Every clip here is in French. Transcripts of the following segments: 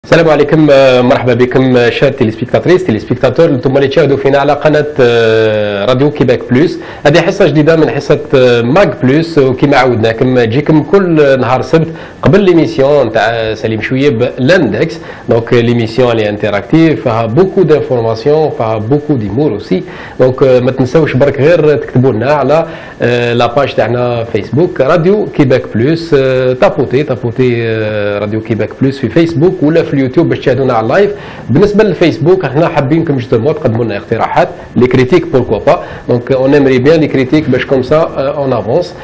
السلام عليكم، مرحبا بكم شاد تيليسبيكتاتريس تيليسبيكتاتور. انتم اللي تشاهدوا فينا على قناه راديو كيباك بلوس. هذه حصه جديده من حصه ماك بلوس، وكما عودناكم تجيكم كل نهار سبت قبل ليميسيون تاع سليم شويب لاندكس. دونك ليميسيون اللي انتراكتيف فيها بوكو دانفورماسيون، فيها بوكو ديمور اوسي. دونك ما تنساوش برك غير تكتبوا لنا على لاباج تاعنا فيسبوك راديو كيباك بلوس. تابوتي راديو كيباك بلوس في فيسبوك ولا في اليوتيوب باش تشاهدونا على اللايف. بالنسبه للفيسبوك احنا حابينكم جوستومون تقدموا لنا اقتراحات لي كريتيك بوركوا با. دونك اون ايمري بيان لي كريتيك باش كوم سا اون افونس.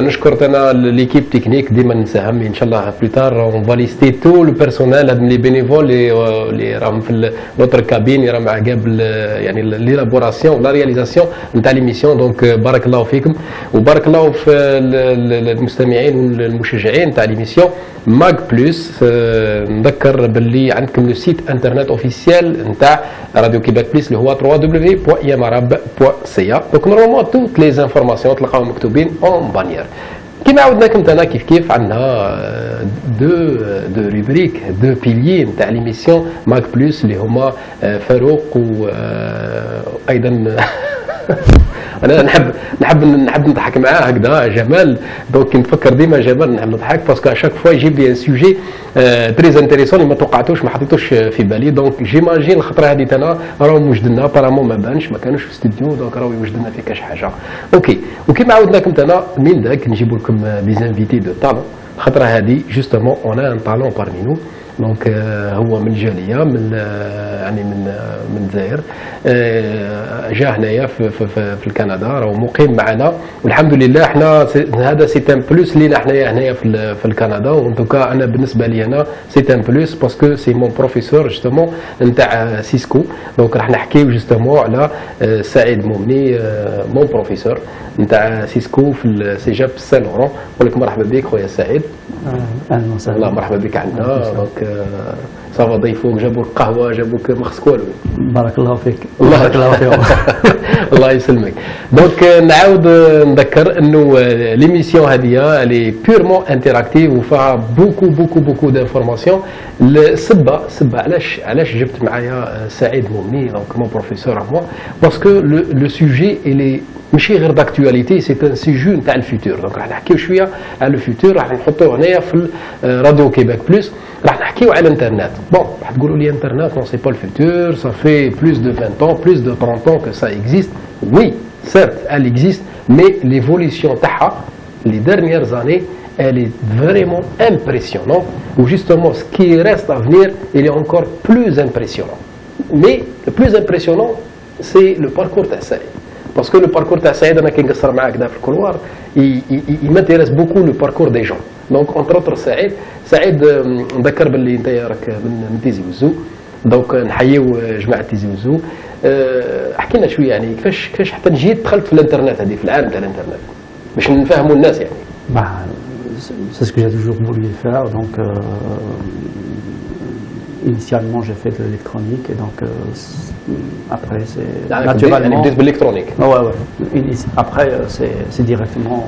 نشكر انا ليكيب تكنيك ديما نساهم ان شاء الله بلوتار اون فاليستي تو لو بيرسونيل هاد لي بينيفول اللي راهم في لوتر كابين راهم مع قبل يعني ليلابوراسيون لا رياليزاسيون نتاع ليميسيون. دونك بارك الله فيكم وبارك الله في المستمعين والمشجعين تاع ليميسيون ماك بلوس. نذكر باللي عندكم لو سيت انترنت اوفيسيال نتاع راديو كيباك بلوس اللي هو www.yamarab.ca. دونك نورمالمون توت لي انفورماسيون تلقاهم مكتوبين اون بانيير. كما عودناكم تانا كيف عندنا دو روبريك دو بيليي نتاع ليميسيون ماك بلوس اللي هما فاروق وايضا انا نحب نضحك معاه هكذا جمال. دونك نتفكر ديما جمال نحب نضحك باسكو اشاك فوا يجيب لي ان سوجي تري انتريسون اللي ما توقعتوش ما حطيتوش في بالي. دونك جيماجين الخطره هذه تانا راهم وجدنا ابارامون ما بانش ما كانوش في الاستوديو. دونك راهو يوجدنا في كاش حاجه اوكي. وكما عودناكم تانا من ذاك نجيب لكم دي انفيتي دو طالون. الخطره هذه جوستومون اون ان طالون بارمي نو. دونك هو من الجاليه من يعني من الجزائر. جا هنايا في الكندا راهو مقيم معنا والحمد لله. احنا هذا سي ان بلوس لينا حنايا هنايا في الكندا. وانتوكا انا بالنسبه لي انا سي ان بلوس باسكو سي مون بروفيسور جوستومون نتاع سيسكو. دونك راح نحكيو جوستومون على سعيد مومني مون بروفيسور نتاع سيسكو في السجاب سان لورون. نقول لك مرحبا بك خويا سعيد. اهلا وسهلا. والله مرحبا بك عندنا. دونك صافا ضيفوك جابوك قهوه جابوك مخسكول. بارك الله فيك. بارك الله فيك. الله يسلمك. دونك نعاود نذكر انه ليميسيون هذه لي بيرمون انتراكتيف وفيها بوكو دانفورماسيون. السبه علاش جبت معايا سعيد مومني دونك مون بروفيسور موا باسكو لو سوجي اللي ماشي غير داكتواليتي سي ان سيجو نتاع الفيتور. دونك راح نحكيو شويه على الفيتور راح نحطوه هنايا في راديو كيباك بلوس. راح نحكيو على الانترنت. بون راح تقولوا لي انترنت نو سي با الفيتور سا في بلوس دو 20 ans بلوس دو 30 ans que ça existe. Oui certes elle existe mais l'évolution تاعها les dernières années elle est vraiment impressionnante. Ou justement ce qui reste à venir il est encore plus impressionnant. Mais le plus impressionnant c'est le parcours تاع سعيد. Parce que le parcours تاع سعيد انا كي نقصر معاه كذا في الكولوار il m'intéresse beaucoup le parcours des gens. Donc entre autres سعيد نذكر باللي انت راك من تيزي وزو. دونك نحييو جماعه تيزي وزو. احكي لنا شويه يعني كيفاش حتى جيت دخلت في الانترنت هذه في العالم تاع الانترنت باش نفهموا الناس يعني. C'est ce que j'ai toujours voulu faire. Donc initialement j'ai fait de l'électronique et donc après c'est naturellement بالنسبه للالكترونيك. Ouais. Après c'est directement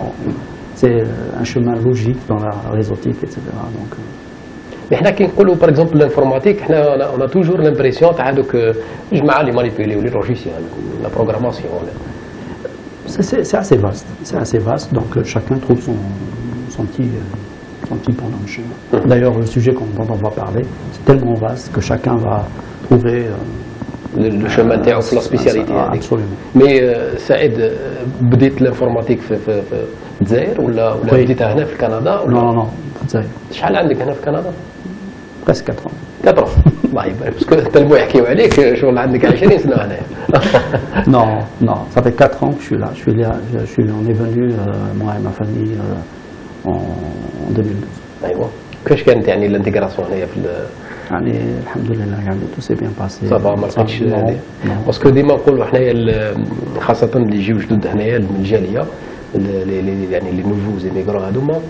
c'est un chemin logique dans la réseautique etc. Donc احنا كي نقولوا باغ اكزومبل الانفورماتيك احنا اون توجور لامبريسيون تاع هذوك الجماعه اللي مانيبيوليو لي لوجيسيال لا بروغراماسيون. C'est assez vaste. Donc chacun trouve son petit pendant le chemin. D'ailleurs le sujet dont on va parler c'est tellement vaste que chacun va trouver le chemin تاعو في لا سبيسياليتي هذيك. مي سعيد بديت الانفورماتيك في الجزائر ولا بديتها هنا في كندا ولا؟ Non في الجزائر. شحال عندك هنا في كندا؟ Presque 4 ans. 4 ans. الله يبارك باسكو انت المو يحكيو عليك شغل عندك 20 سنه هنايا. Non, ça fait 4 ans que je suis là. On est venu moi et ma famille en 2012. ايوا كيفاش كانت يعني الانتيغراسيون هنايا في يعني الحمد لله يعني tout s'est bien passé. صافا ما لقيتش باسكو ديما نقولوا حنايا خاصه اللي يجيو جدد هنايا من الجاليه يعني لي نوفو زيميغرون هذوما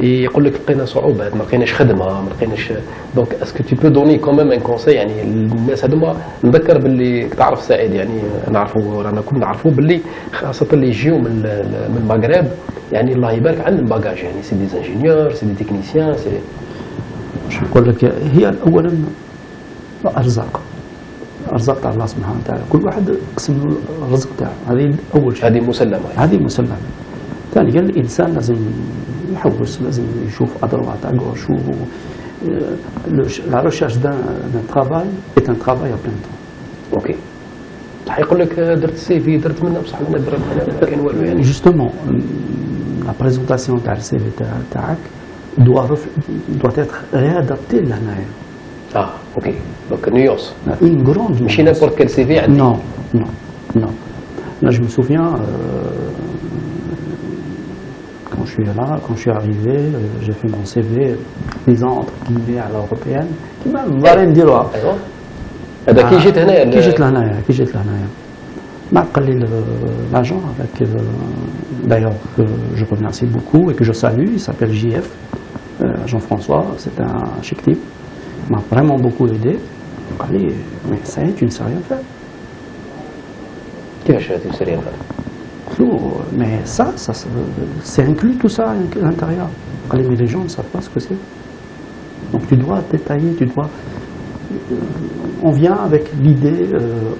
يقول لك لقينا صعوبات ما لقيناش خدمه ما لقيناش. دونك اسكو تي بو دوني كوميم ان كونساي يعني الناس هذوما. نذكر باللي تعرف سعيد يعني نعرفوا رانا كلنا نعرفوا باللي خاصه اللي يجيو من المغرب يعني الله يبارك عندهم باجاج يعني سي دي انجينيور سي دي تكنيسيان سي باش نقول لك هي اولا ارزاق تاع الله سبحانه وتعالى، كل واحد قسم له الرزق تاعه، هذه اول شيء، هذه مسلمه هذه مسلمه. ثانيا الانسان لازم يحوس، لازم يشوف ادروات à gauche. La recherche d'un travail est un travail à plein temps. اوكي. حيقول لك درت السي في درت منه بصح ما درت ما كان والو يعني. Justement, la présentation تاع السي في تاعك doit être réadaptée لهنايا. اوكي. دونك نيوس. Une grande ماشي n'importe quel CV عندي. Non. Là, je me souviens, quand je suis arrivé, j'ai fait mon CV, disant entre guillemets à l'européenne, qui m'a نديروها. ايوا. هذا كي جيت هنايا. كي جيت لهنايا. ما قال لي l'agent avec d'ailleurs que je remercie beaucoup et que je salue, il s'appelle JF, Jean-François, c'est un chic type, m'a vraiment beaucoup aidé. قال لي mais ça y est, tu ne sais rien faire. كيفاش هذه سريان فات؟ Mais ça c'est inclus tout ça à l'intérieur. Mais les gens ne savent pas ce que c'est. Donc tu dois détailler, on vient avec l'idée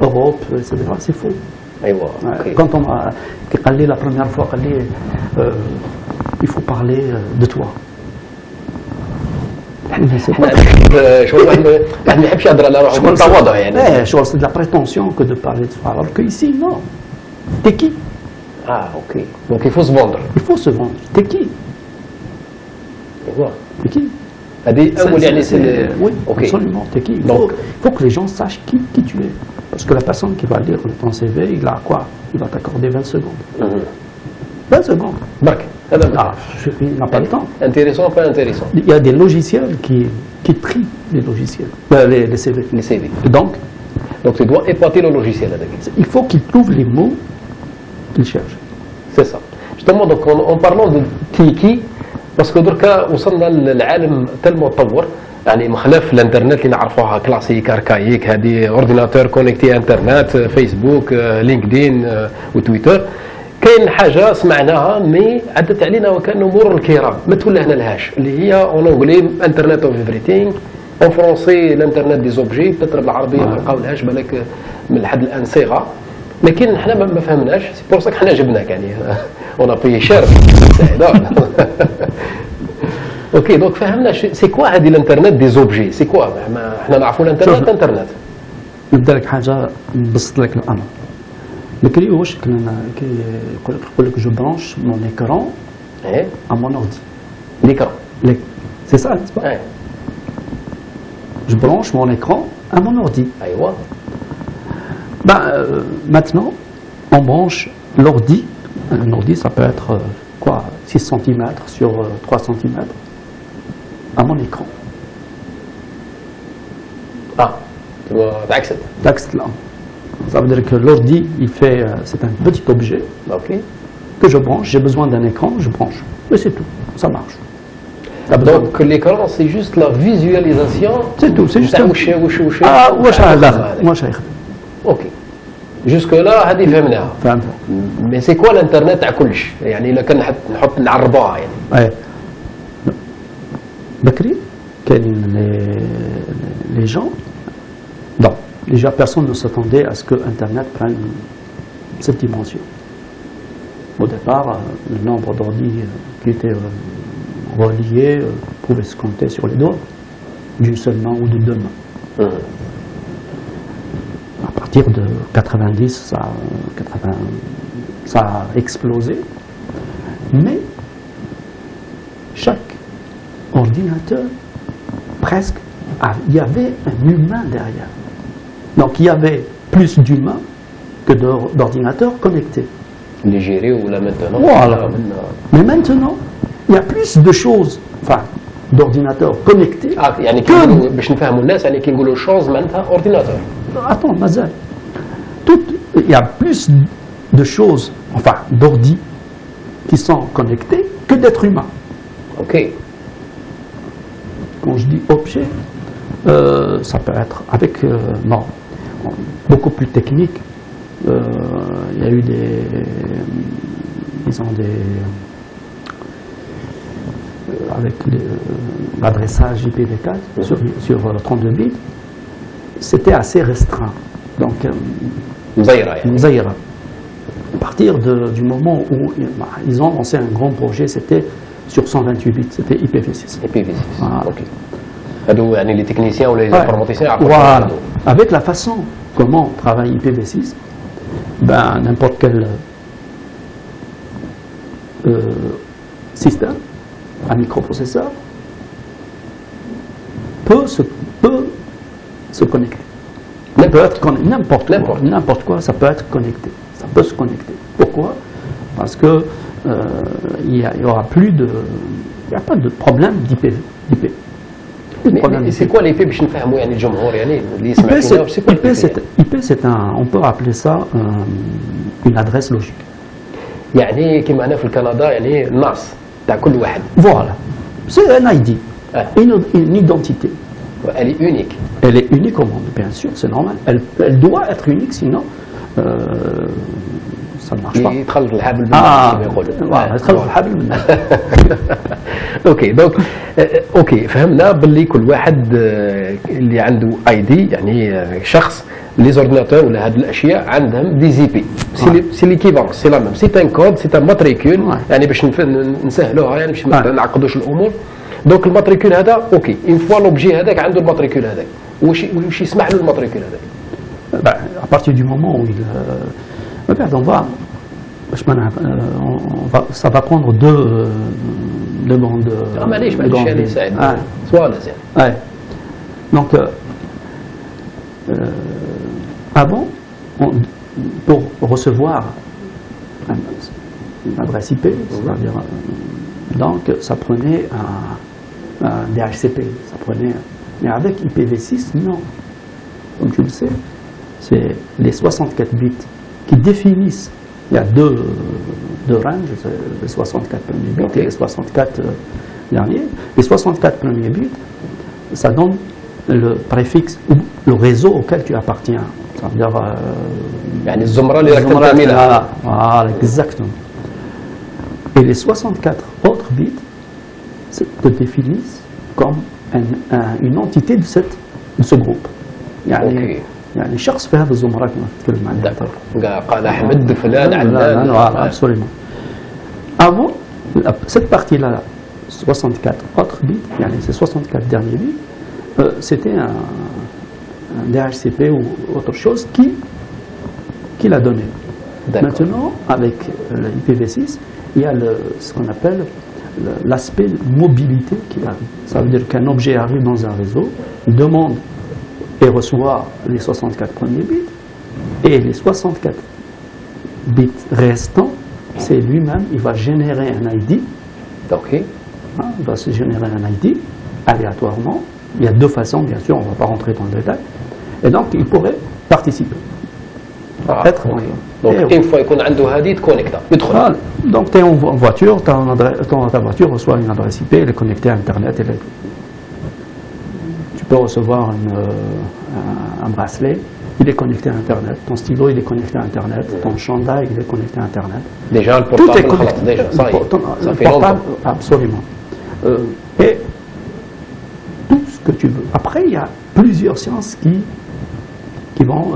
Europe, etc. C'est faux. Okay. Quand on m'a dit la première fois, il faut parler de toi. ما يحبش يهضر على روحه بالتواضع يعني. C'est de la prétention que de parler de soi. Alors que ici, non. T'es qui? Ok. Donc il faut se vendre. Il faut se vendre. T'es qui? T'es qui? Oui, absolument. T'es qui? Il faut que les gens sachent qui tu es. Parce que la personne qui va lire ton CV, il a quoi? Il va t'accorder 20 secondes. 20 secondes. Marc, il n'a pas le temps. Intéressant, pas intéressant. Il y a des logiciels qui trient les logiciels, les CV. Les CV. Et donc tu dois épater le logiciel avec. Il faut qu'il trouve les mots qu'il cherche. C'est ça. Justement, donc en parlant de Tiki, parce que دركا وصلنا للعالم تلمو تطور يعني مخلاف الانترنت اللي نعرفوها كلاسيك اركايك، هذه اورديناتور كونيكتي انترنت، فيسبوك، لينكدين وتويتر. كاين حاجه سمعناها مي عدت علينا وكانه مرور الكرام ما تولهنا لهاش، اللي هي اون انجلي انترنت اوف ايفريثينغ، اون فرونسي الانترنت دي زوبجي، بتر بالعربيه ما لقاولهاش بالك من لحد الان صيغه، لكن حنا ما فهمناش، سي بور ساك حنا جبناك يعني اون ابي شير اوكي. دونك فهمنا سي كوا هذه الانترنت دي زوبجي، سي كوا حنا نعرفوا الانترنت انترنت. نبدا لك حاجه نبسط لك الامر. بكري واش كنا يقول لك جو برانش مون ايكران à mon ordi. L'écran. C'est ça, n'est-ce pas? Je branche mon écran à mon ordi. Maintenant, on branche l'ordi. Un ordi, ça peut être 6 cm sur 3 cm à mon écran. T'acceptes là. Ça veut dire que l'ordi, c'est un petit objet que je branche. J'ai besoin d'un écran, je branche. Mais c'est tout, ça marche. Donc l'écran, c'est juste la visualisation. C'est tout, c'est juste. Ok. Jusque-là, هذه فهمناها. فهمتها. Mais c'est quoi l'internet تاع كلش؟ يعني إلا كان نحط نعربوها يعني. بكري كاين les gens. Non, déjà personne ne s'attendait à ce que Internet prenne cette dimension. Au départ, le nombre d'ordi qui étaient reliés pouvait se compter sur les doigts, d'une seule main ou de deux mains. À partir de 90, ça a explosé, mais chaque ordinateur, presque, il y avait un humain derrière. Donc il y avait plus d'humains que d'ordinateurs connectés. Les gérer ou là maintenant. Voilà. Mais maintenant, il y a plus de choses, enfin, d'ordinateurs connectés. يعني باش نفهموا الناس يعني كي نقولوا شوز معناتها اورديناتور. Attends, Mazel. Il y a plus de choses, enfin, d'ordi qui sont connectés que d'êtres humains. Ok. Quand je dis objet, ça peut être avec, non, beaucoup plus technique. Il y a eu avec l'adressage IPv4 sur 32 bits, c'était assez restreint. Donc, Mzaïra. À partir du moment où ils ont lancé un grand projet, c'était sur 128 bits, c'était IPv6. IPv6, voilà. ok. Les techniciens ou les informaticiens voilà. Avec la façon comment travaille IPv6, ben, n'importe quel système, un microprocesseur, peut se connecter. N'importe quoi, ça peut être connecté. Ça peut se connecter. Pourquoi? Parce que il n'y a pas de problème d'IP. Mais c'est quoi l'IP باش نفهموا يعني الجمهور يعني اللي يسمع فينا c'est quoi IP c'est on peut appeler ça une adresse logique. يعني كما هنا في الكندا يعني الناس تاع كل واحد. Voilà. C'est un ID. Une identité. Elle est unique. Elle est unique au monde, bien sûr, c'est normal. Elle doit être unique, sinon ça ne marche pas. يدخل في الحبل كما يقولوا. يدخل في الحبل. اوكي دونك اوكي فهمنا باللي كل واحد اللي عنده اي دي يعني شخص لي زورديناتور ولا هذه الاشياء عندهم دي زي بي سي ليكيفالونس سي لا ميم سي ان كود سي ان ماتريكول يعني باش نسهلوها يعني باش ما نعقدوش الامور. دونك الماتريكول هذا اوكي اون فوا لوبجي هذاك عنده الماتريكول هذاك واش يسمح له الماتريكول هذاك؟ À partir du moment où regarde, ça va prendre deux bandes. معليش يعني يساعد سؤال زين. Donc avant, pour recevoir une adresse IP, c'est-à-dire donc ça prenait un DHCP, mais avec IPv6 non. Comme tu le sais, c'est les 64 bits qui définissent. Il y a deux ranges, les 64 premiers bits et les 64 derniers. Les 64 premiers bits, ça donne le préfixe ou le réseau auquel tu appartiens. Ça veut dire. Voilà, exactement. Et les 64 autres bits te définissent comme une entité de ce groupe. يعني شخص في هذا الزمرات كما تتكلم عنه. قال احمد فلان علان. Absolument. Avant, cette partie-là, 64 autres bits, ces 64 derniers bits, c'était un DHCP ou autre chose qui l'a donné. Maintenant, avec l'IPv6, il y a ce qu'on appelle l'aspect mobilité qui arrive. Ça veut dire qu'un objet arrive dans un réseau, il demande et reçoit les 64 premiers bits, et les 64 bits restants, c'est lui-même, il va générer un ID. Ok. Il va se générer un ID aléatoirement. Il y a deux façons, bien sûr, on ne va pas rentrer dans le détail. Et donc, il pourrait participer. Être donc, une fois qu'il a هذه تكونيكتا يدخل. Donc, tu es en voiture, ta voiture reçoit une adresse IP, elle est connectée à Internet. Tu peux recevoir un bracelet, il est connecté à Internet. Ton stylo, il est connecté à Internet. Ton chandail, il est connecté à Internet. Déjà, le portable, tout est connecté. Déjà, ça fait portable, absolument. Et tout ce que tu veux. Après, il y a plusieurs sciences qui vont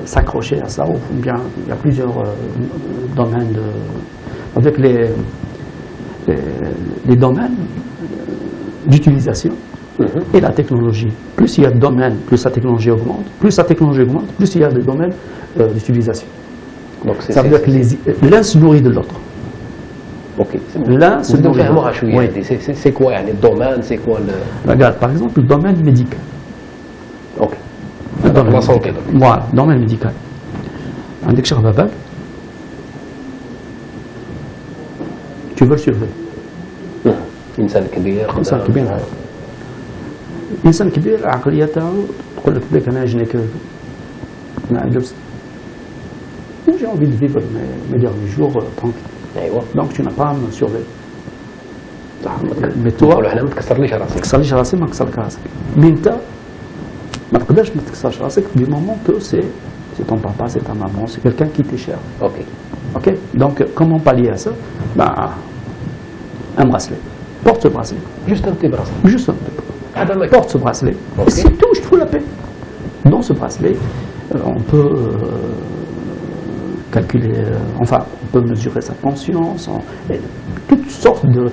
s'accrocher à ça. Ou bien, il y a plusieurs domaines avec les domaines d'utilisation et la technologie. Plus il y a de domaines, plus la technologie augmente. Plus la technologie augmente, plus il y a de domaines d'utilisation. Ça veut dire que l'un se nourrit de l'autre. Ok. L'un se nourrit de l'autre. Oui. C'est quoi le domaine? C'est quoi le... Regarde, par exemple, le domaine médical. Ok. La santé. Voilà, domaine médical. عندك شغله بال tu veux le surveiller. إنسان كبير. إنسان كبير عقليته تقول لك بليك أنا جنيك ما جلست. J'ai envie de vivre mes derniers jours tranquille. Donc tu n'as pas à me surveiller. Mais toi ما تكسرليش راسك. ما تكسرليش راسي ما تكسرك راسك. Mais أنت ما تقدرش ما تكسرش راسك du moment que c'est ton papa, c'est ta maman, c'est quelqu'un qui t'est cher. Ok. Ok. Donc comment pallier à ça? Un bracelet. porte ce bracelet. Juste un petit bracelet. Juste un peu. هذا ما Porte ce bracelet. Ok. Et c'est tout, je trouve la paix. Dans ce bracelet, on peut calculer, enfin, on peut mesurer sa tension, et toutes sortes de.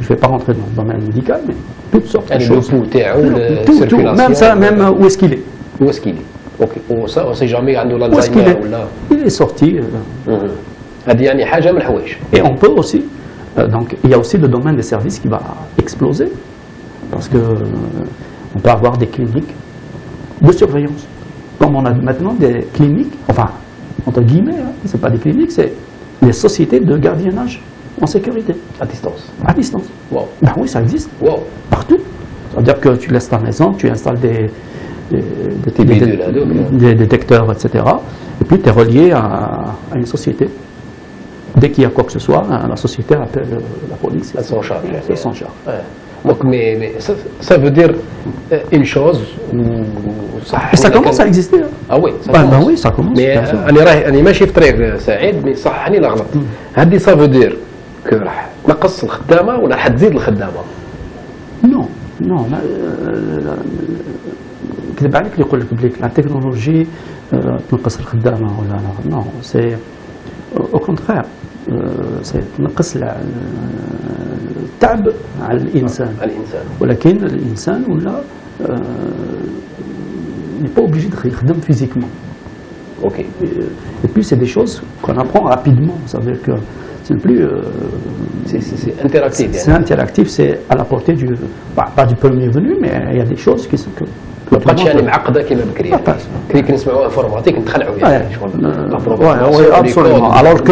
Je ne vais pas rentrer dans le domaine médical, mais toutes sortes de يعني choses. le pouls تاعو Tout, circulation même ça, même où est-ce qu'il est. où est-ce qu'il est اوكي وصا on sait jamais عنده Où est-ce qu'il l'Alzheimer est. ولا Il est sorti. هذه يعني حاجه من الحوايج Et on peut aussi, donc il y a aussi le domaine des services qui va exploser, parce que on peut avoir des cliniques de surveillance. Comme on a maintenant des cliniques, enfin, entre guillemets, hein, c'est pas des cliniques, c'est les sociétés de gardiennage en sécurité, à distance à distance. واو Ben oui, ça existe, واو partout. C'est-à-dire que tu laisses ta maison, tu installes bidules, là, donc, des détecteurs, etc. Et puis tu es relié à une société. Dès qu'il y a quoi que ce soit, la société appelle la police. à son charge Elle s'en charge. Ouais. Donc, mais ça veut dire une chose Et ça commence à exister. Hein. Ah oui, ça Ben commence. oui, ça commence. Mais bien sûr. أنا ماشي في طريق سعيد مي صحني لا غلط هذه ça veut dire que راح نقص الخدامة ولا راح تزيد الخدامة Non, non. كذب عليك اللي يقول لك بليك لا تكنولوجي تنقص الخدامة ولا لا. Non, c'est au contraire. C'est تنقص التعب على الإنسان. الإنسان ولكن الإنسان ولا n'est pas obligé de يخدم physiquement. Ok. Et puis c'est des choses qu'on apprend rapidement. Ça veut dire que c'est plus. C'est interactif. C'est interactif, c'est à la portée du. Pas du premier venu, mais il y a des choses qui sont. ما بقاتش يعني معقده كما بكري ما بقاتش. كي كنسمعوا انفورماتيك نتخلعوا يعني شغل Oui, absolument. Alors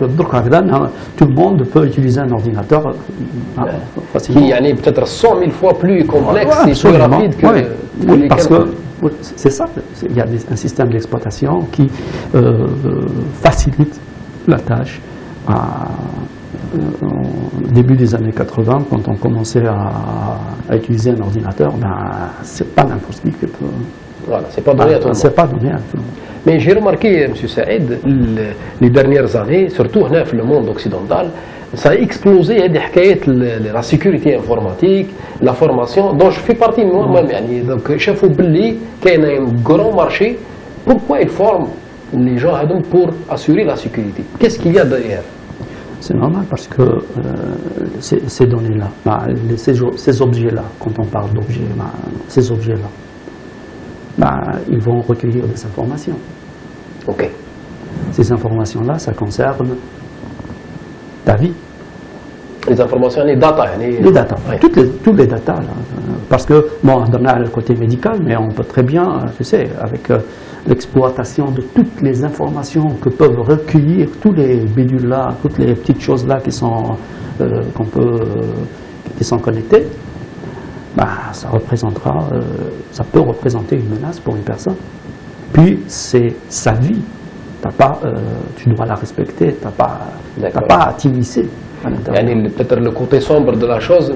que درك هكذا tout le monde peut utiliser un ordinateur facilement. qui يعني peut-être 100 000 fois plus complexe Ouais, et plus absolument. rapide que Oui, oui, les parce que calculs. c'est ça, il y a un système d'exploitation qui facilite la tâche. Au début des années 80, quand on commençait à utiliser un ordinateur, ben, c'est pas n'importe qui peut. Voilà, c'est pas donné à tout le monde. C'est pas donné à tout le monde. Mais j'ai remarqué, M. Saïd, les dernières années, surtout dans le monde occidental, ça a explosé هذه حكاية la sécurité informatique, la formation, dont je fais partie moi-même. يعني donc شافوا باللي كاين un grand marché. Pourquoi ils forment les gens pour assurer la sécurité? Qu'est-ce qu'il y a derrière? C'est normal parce que ces données-là, ces objets-là, quand on parle d'objets, ces objets-là, ils vont recueillir des informations. Ok. Ces informations-là, ça concerne ta vie. Les informations, les data. Les data, Ouais. tous les data. Là, parce que, bon, on a le côté médical, mais on peut très bien, tu sais, avec l'exploitation de toutes les informations que peuvent recueillir tous les bidules-là, toutes les petites choses-là qui sont, qui sont connectées, ça représentera, ça peut représenter une menace pour une personne. Puis, c'est sa vie. Tu dois la respecter, tu n'as pas à t'immiscer. يعني peut-être le côté sombre de la chose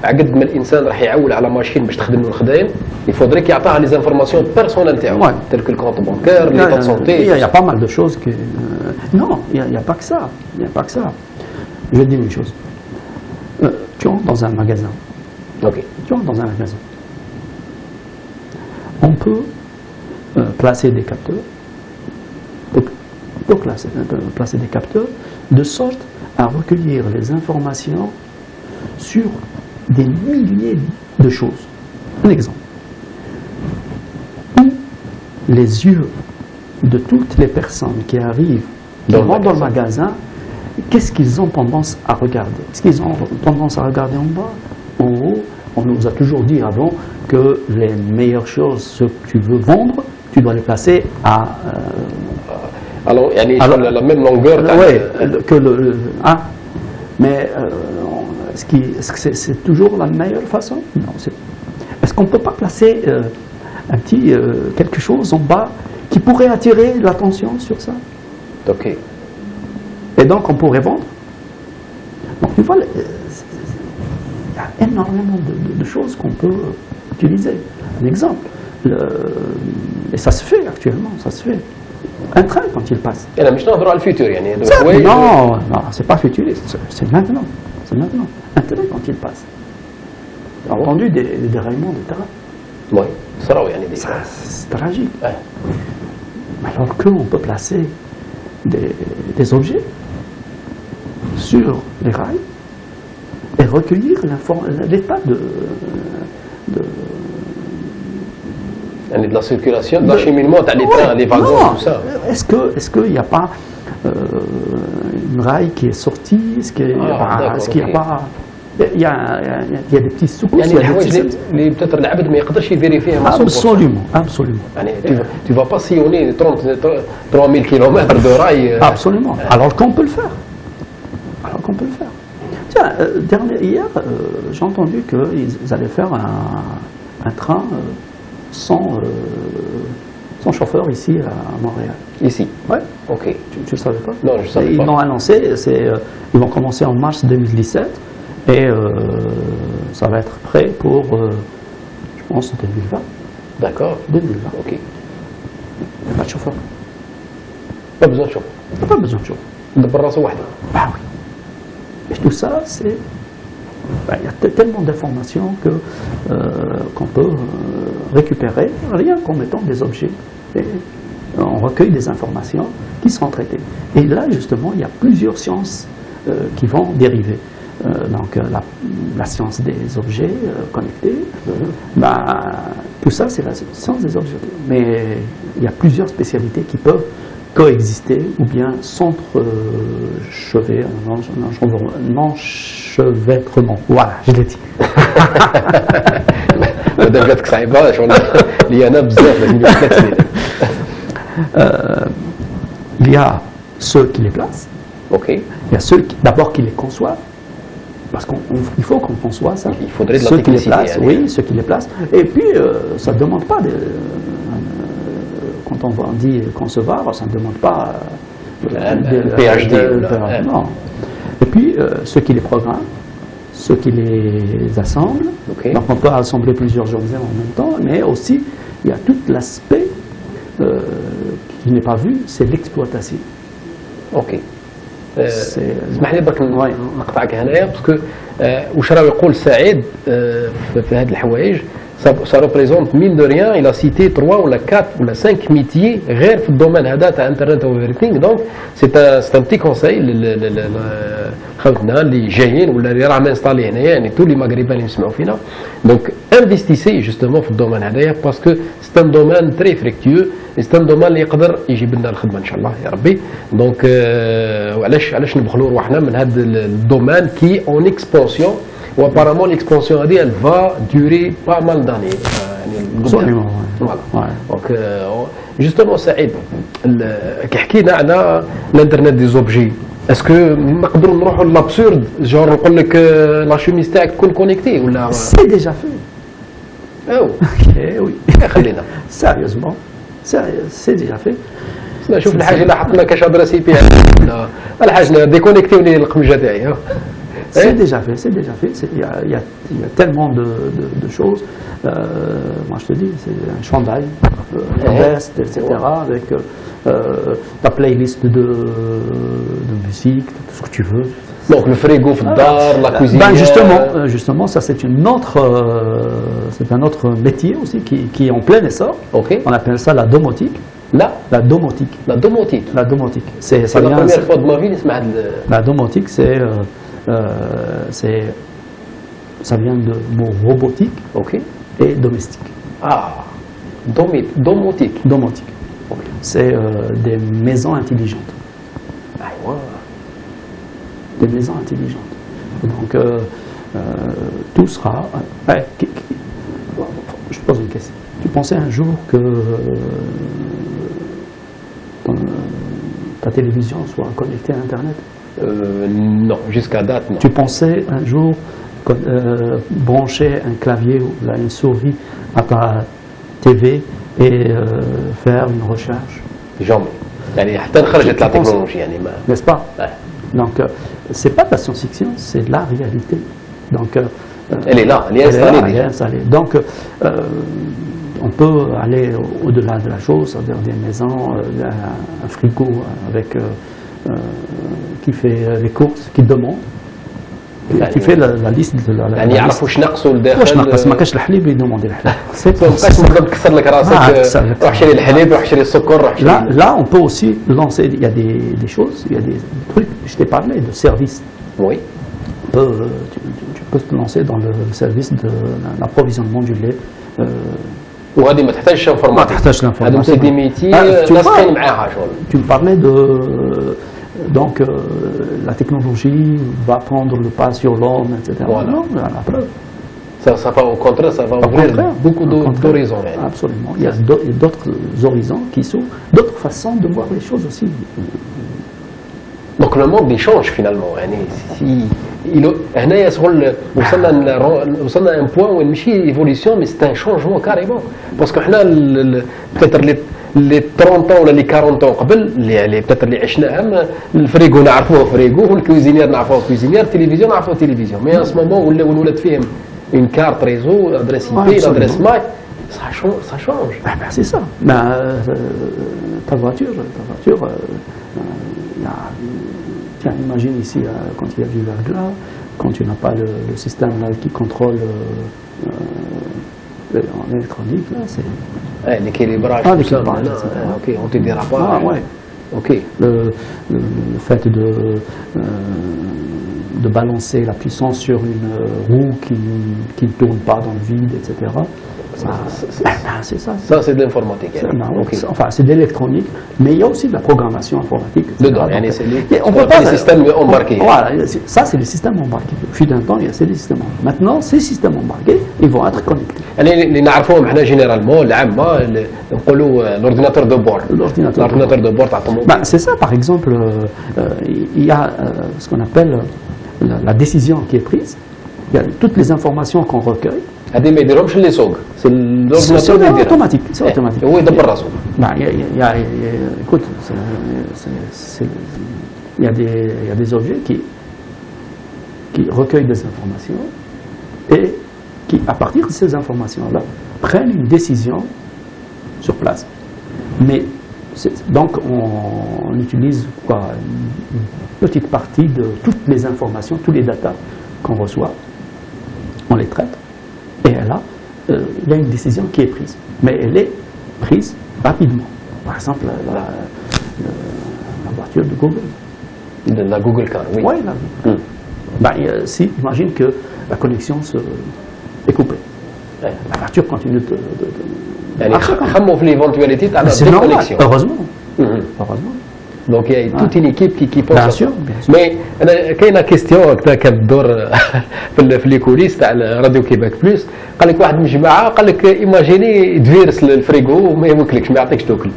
عقد ما الانسان راح يعول على ماشين باش تخدم له الخدايم il faudrait qu'il يعطيها les informations personnelles تاعو telles que le compte bancaire, l'état de santé. Il y a pas mal de choses que non, il n'y a pas que ça. Il n'y a pas que ça. Je vais te dire une chose. Tu entres dans un magasin. Ok. Tu entres dans un magasin. On peut placer des capteurs. Placer des capteurs de sorte à recueillir les informations sur des milliers de choses. Un exemple. Où les yeux de toutes les personnes qui arrivent, qui rentrent dans le magasin, qu'est-ce qu'ils ont tendance à regarder? Est-ce qu'ils ont tendance à regarder en bas, en haut? On nous a toujours dit avant que les meilleures choses, ce que tu veux vendre, tu dois les placer à... alors, la même longueur. Oui, que mais est-ce que c'est toujours la meilleure façon? Non. Est-ce qu'on ne peut pas placer un petit quelque chose en bas qui pourrait attirer l'attention sur ça? Ok. Et donc on pourrait vendre. Donc tu vois, il y a énormément de choses qu'on peut utiliser. Un exemple, et ça se fait actuellement, ça se fait. Un train quand il passe. Et là, مش نهضروا على الفيتور يعني. Non, c'est pas futuriste, c'est maintenant. c'est maintenant. Internet, quand il passe. J'ai entendu des déraillements de terrain. Oui, ça va, yani, C'est tragique. Ouais. Alors qu'on peut placer des objets sur les rails et recueillir l'état يعني de la circulation, de l'acheminement, t'as les trains, les wagons, non. tout ça. Est-ce qu'il n'y a pas une rail qui est sortie? Est-ce qu'il n'y a pas... Il y a des petits secousses. يعني الحوايج اللي peut-être العبد ما يقدرش يدير فيها Absolument. يعني tu vas pas sillonner 3000 km de rail. Absolument. Alors qu'on peut le faire. Tiens, hier, j'ai entendu qu'ils allaient faire un train sans chauffeur ici à Montréal. Ici. Ouais. Ok. Tu le savais pas? Non, je ne savais pas. Ils l'ont annoncé, ils vont commencer en mars 2017 et ça va être prêt pour, je pense, 2020. D'accord. 2020. Ok. Il n'y a pas de chauffeur. Pas besoin de chauffeur. Il n'y a pas besoin de chauffeur. دبر راسه وحده. Bah oui. Et tout ça, c'est... il y a tellement d'informations qu'on peut récupérer rien qu'en mettant des objets. Et on recueille des informations qui seront traitées. Et là, justement, il y a plusieurs sciences qui vont dériver. Donc, la science des objets connectés, tout ça, c'est la science des objets. Mais il y a plusieurs spécialités qui peuvent coexister ou bien s'enchevêtrement. Voilà, je l'ai dit. جاتك صعيبه شغل اللي انا بزاف لازم Il y a ceux qui les placent. Ok. Il y a ceux d'abord qui les conçoivent. Parce qu'il faut qu'on conçoive ça. Il faudrait de la ceux qui les technicité, placent, allez. oui, ceux qui les placent. Et puis, ça ne demande pas quand on dit concevoir, ça ne demande pas PhD. Non. Et puis, ceux qui les programment, ceux qui les assemblent. Okay. Donc, on peut assembler plusieurs objets en même temps, mais aussi, il y a tout l'aspect qui n'est pas vu, c'est l'exploitation. اوكي. اسمح لي برك نقطعك هنايا باسكو واش راه يقول سعيد في هذه الحوايج ça représente mine de rien, il a cité 3 ou 4 ou 5 métiers غير في الدومين هذا تاع انترنت او everything. دونك سي ان بتي كونساي خوتنا اللي جايين ولا اللي راه انستالي هنايا يعني تو لي مغربان اللي يسمعوا فينا. دونك انفستيسي جوستومون في الدومين هذايا باسكو سي ان دومين تري فريكتيو، سي ان دومين اللي يقدر يجيب لنا الخدمه ان شاء الله يا ربي. دونك وعلاش نبخلوا رواحنا من هذا الدومين كي اون اكسبانسيون. وapparemment l'expansion elle va durer pas mal d'années. Absolument. Voilà. Donc justement سعيد كي حكينا على الانترنت دي زوبجي اسكو نقدروا نروحوا لابسورد جور نقول لك لا شوميز تاعك تكون كونيكتي ولا سي ديجا في وي خلينا سيريوزمون سي ديجا في. شوف الحاجه اللي حطنا كاش ادريسي بي ولا الحاجه ديكونيكتيوني القمجه تاعي. C'est déjà fait. Il y a tellement de choses. Moi, je te dis, c'est un chandail, un veste, etc. Avec ta playlist de musique, tout ce que tu veux. Donc, le frigo, la cuisine. Ben justement, ça, c'est un autre métier aussi qui est en plein essor. Okay. On appelle ça la domotique. La domotique. La domotique. La domotique. C'est la première fois de ma vie, la domotique, ça vient de mot robotique et domestique. Ah, domotique. Domotique. C'est des maisons intelligentes. Ah, wow. Des maisons intelligentes. Donc, tout sera... je pose une question. Tu pensais un jour que ta télévision soit connectée à Internet? Non, jusqu'à date, non. Tu pensais un jour brancher un clavier ou une souris à ta TV et faire une recherche? Jamais. يعني حتى خرجت la technologie يعني ما. N'est-ce pas? Donc, c'est pas de la science-fiction, c'est de la réalité. Donc, elle est là, elle est installée. Donc, on peut aller au-delà de la chose, c'est-à-dire des maisons, un frigo avec qui fait les courses, qui demande. Tu fais la liste de la يعني يعرفوا واش نقصوا واش لداخل ناقص ما كاش الحليب يدوموندي الحليب ما بقاش نقدر تكسر لك راسك روح شري الحليب روح شري السكر روح شري Là, on peut aussi lancer, il y a des choses, il y a des trucs, je t'ai parlé de services. وي Tu peux te lancer dans le service de l'approvisionnement du lait. وغادي ما تحتاجش ما انفورماتيك تحتاجش هادو l'information. سي دي ميتي tu لاصقين vois, معاها شغل Tu me parlais de... Donc, la technologie va prendre le pas sur l'homme, etc. Voilà. Non, la preuve. ça va au contraire ça va Au ouvrir contraire. beaucoup Au contraire. d'horizons يعني. Absolument. Il y a d'autres horizons qui s'ouvrent, d'autres façons de voir les choses aussi. Donc le monde il change finalement يعني هنايا شغل وصلنا ان بوان وين ماشي ايفوليسيون مي سي ان شونجمون كاريمون باسكو حنا بتاتر لي 30 ولا لي 40 قبل اللي بتاتر اللي عشناها الفريغو نعرفوه فريغو والكوزينير نعرفوه كوزينير التلفزيون نعرفوه تلفزيون مي ان سو مومون ولا الولاد فيهم اون كارت ريزو ادريس اي بي ادريس ماك ça change. Ah ben c'est ça. Ben, ta voiture tiens, imagine ici, quand il y a du verglas, quand tu n'as pas le système là, qui contrôle en électronique, là, c'est... l'équilibrage. Ah, l'équilibrage, etc. Ok, on te dira pas. Ah, ouais. Ok. Le fait de balancer la puissance sur une roue qui ne tourne pas dans le vide, etc. C'est ça. Ça, c'est de l'informatique. Okay. Enfin, c'est de l'électronique, mais il y a aussi de la programmation informatique. Dedans, on peut pas les systèmes embarqués. Voilà, ça, c'est les systèmes embarqués. Depuis d'un temps, c'est les systèmes embarqués. Maintenant, ces systèmes embarqués, ils vont être connectés. اللي نعرفوهم احنا جينيرالمون العامة نقولوا l'ordinateur de bord. L'ordinateur de bord تاع الطوموبيل. C'est ça, par exemple, il y a ce qu'on appelle la décision qui est prise. Il y a toutes les informations qu'on recueille. هذه ما يديرهمش اللي سوق سي C'est automatique. C'est automatique. هو يدبر راسه. Écoute, il y a des objets qui recueillent des informations et qui, à partir de ces informations-là, prennent une décision sur place. Mais donc on utilise quoi, une petite partie de toutes les informations, tous les datas qu'on reçoit, on les traite. Et là, il y a une décision qui est prise. Mais elle est prise rapidement. Par exemple, la voiture de Google. De la Google Car, oui. Oui, si, imagine que la connexion est coupée. Ouais. La voiture continue de خموا في l'éventualité تاع la déconnexion. Heureusement. Heureusement. Donc il y a toute une équipe qui pense. Bien sûr. Mais كاينه كيستيون كتدور في لي كوليس تاع راديو كيباك بلوس قال لك واحد المجموعه قال لك ايماجيني تفيرس الفريغو وما يمكلكش ما يعطيكش تاكل.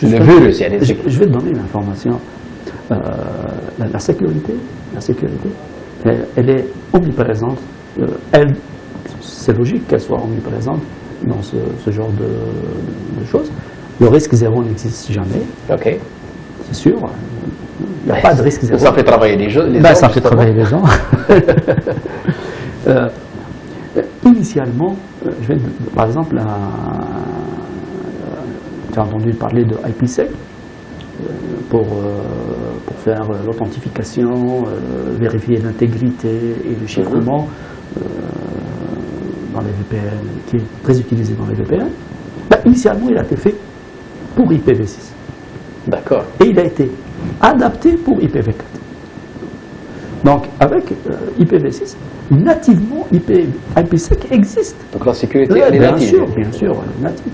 الفيروس يعني. Je vais te donner une information. La sécurité, elle est omniprésente. C'est logique qu'elle soit omniprésente dans ce genre de choses. Le risque zéro n'existe jamais. Ok. C'est sûr. Il n'y a pas de risque zéro. Ça fait travailler les gens. Ça fait travailler les gens. Initialement, par exemple, tu as entendu parler de IPsec pour faire l'authentification, vérifier l'intégrité et le chiffrement dans les VPN, qui est très utilisé dans les VPN. Initialement, il a été fait pour IPv6. D'accord. Et il a été adapté pour IPv4. Donc, avec IPv6, nativement, IPsec existe. Donc la sécurité, elle est native. Bien sûr, native.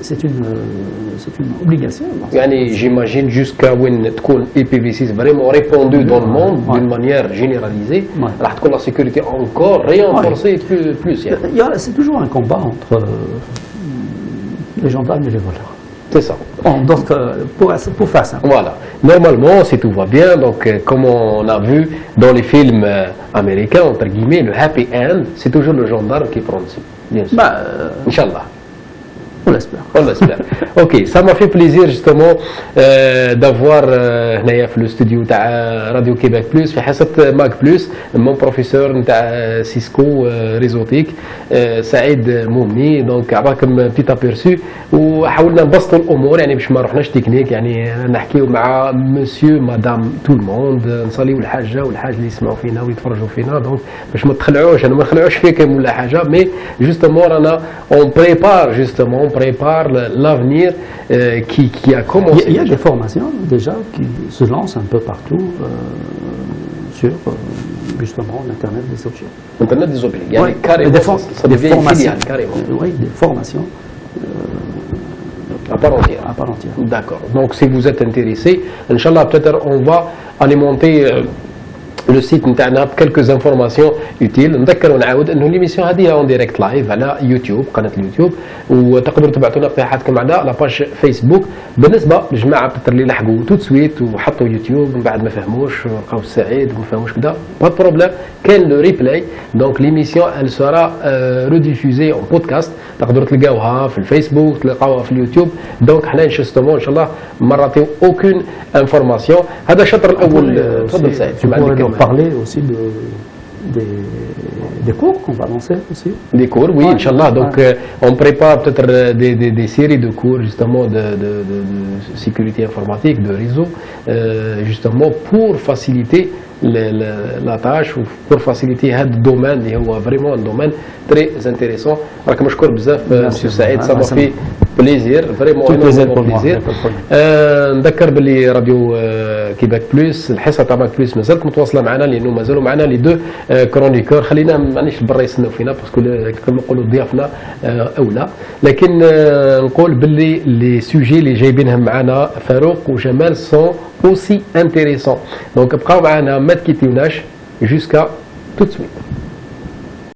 C'est une obligation. Yani, j'imagine jusqu'à où تكون IPv6 vraiment répandu dans le monde d'une manière généralisée, راح تكون la sécurité encore renforcée plus. C'est toujours un combat entre les gendarmes et les voleurs. C'est ça. Donc, pour faire ça. Voilà. Normalement, si tout va bien, donc comme on a vu dans les films américains, entre guillemets, le happy end, c'est toujours le gendarme qui prend dessus. Bien sûr. Inch'Allah. On l'espère. On l'espère. Ok, ça m'a fait plaisir justement d'avoir هنايا في الاستوديو تاع راديو كيباك بلوس في حصه ماك بلوس مون بروفيسور نتاع سيسكو ريزوتيك سعيد مومني. دونك عطاكم بيت ابيرسو وحاولنا نبسطوا الامور يعني باش ما رحناش تكنيك يعني نحكيو مع مسيو مدام تو الموند نصليو الحاجه والحاج اللي يسمعوا فينا ويتفرجوا فينا. دونك باش ما تخلعوش انا ما نخلعوش فيكم ولا حاجه مي جوستومون رانا اون بريبار جوستومون prépare l'avenir qui a commencé. Il y a des formations déjà qui se lancent un peu partout sur justement l'Internet des objets. Internet des objets. Il y a Ouais, carrément des formations. Carrément. Oui, des formations À part entière. à part entière. D'accord. Donc si vous êtes intéressé, Inch'Allah, peut-être on va alimenter le site نتاعنا بكلكوز انفورماسيون يوتيل. نذكر ونعاود انه ليميسيون هذه اون ديريكت لايف على يوتيوب قناه اليوتيوب وتقدروا تبعثوا لنا اقتراحاتكم على لاباج فيسبوك. بالنسبه للجماعه بتر اللي لحقوا تو سويت وحطوا يوتيوب من بعد ما فهموش لقاو السعيد وما فهموش كذا با بروبليم كاين لو ريبلاي. دونك ليميسيون ال سورا ريديفوزي اون بودكاست تقدروا تلقاوها في الفيسبوك تلقاوها في اليوتيوب. دونك حنا جوستومون ان شاء الله ما نعطيو اوكين انفورماسيون. هذا الشطر الاول. تفضل سعيد. Parler aussi des cours qu'on va lancer aussi. Des cours, oui, Ouais, Inch'Allah. Donc, on prépare peut-être des séries de cours justement de sécurité informatique, de réseau, justement pour faciliter la tâche ou pour faciliter ce domaine qui est vraiment un domaine très intéressant. Alors, comme je crois بزاف, Monsieur Saïd, ça m'a fait plaisir, vraiment énormément plaisir. نذكر باللي راديو كيباك بلوس الحصه تاع باك بلوس مازالت متواصله معنا لانه مازالوا معنا لي دو كرونيكور. خلينا مانيش برا يستناو فينا باسكو كما نقولوا ضيافنا اولى. لكن نقول باللي لي سوجي اللي جايبينهم معنا فاروق وجمال سون اوسي انتريسون. دونك بقاو معنا ما تكيتيوناش جوسكا تو سويت.